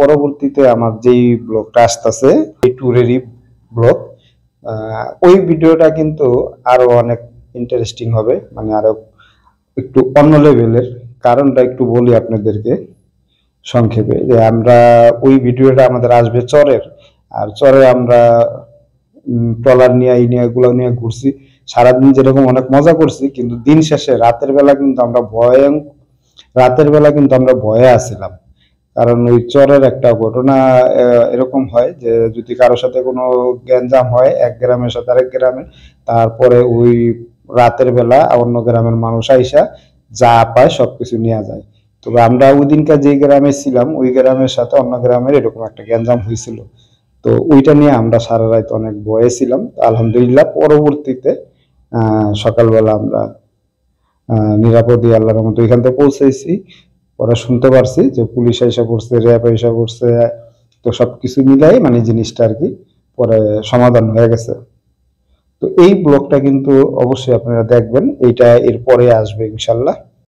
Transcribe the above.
পরবর্তীতে আমার যেই ব্লগটা আসতেছে এই ট্যুরেরই ব্লগ, ওই ভিডিওটা কিন্তু আরো অনেক ইন্টারেস্টিং হবে, মানে আরো একটু অন্য লেভেলের। কারণটা একটু বলি আপনাদেরকে সংক্ষেপে, যে আমরা ওই ভিডিওটা আমাদের আসবে চরের, আর চরে আমরা ট্রলার নিয়ে এই নিয়ে এগুলো নিয়ে ঘুরছি সারাদিন, যেরকম অনেক মজা করছি, কিন্তু দিন শেষে রাতের বেলা কিন্তু আমরা ভয়ে আছিলাম। কারণ ওই চরের একটা ঘটনা এরকম হয় যে যদি কারোর সাথে কোনো গ্যাঞ্জাম হয় এক গ্রামের সাথে আরেক গ্রামে, তারপরে ওই রাতের বেলা অন্য গ্রামের মানুষ আইসা যা পায় সবকিছু নিয়ে যায়। তবে আমরা ওই দিনকার যে গ্রামে ছিলাম ওই গ্রামের সাথে অন্য গ্রামের এরকম একটা গ্যাঞ্জাম হয়েছিল। তো ওইটা নিয়ে আমরা সারা রাত অনেক ভয়ে ছিলাম। আলহামদুলিল্লাহ পরবর্তীতে সকালবেলা আমরা নিরাপদে আল্লাহর মতো এখান থেকে পৌঁছেছি। পরে শুনতে পারছি যে পুলিশ এসে পড়ছে, র্যাব এসে পড়ছে, তো সবকিছু মিলাই মানে জিনিসটা আর কি পরে সমাধান হয়ে গেছে। তো এই ব্লগটা কিন্তু অবশ্যই আপনারা দেখবেন, এইটা এরপরে আসবে ইনশাল্লাহ।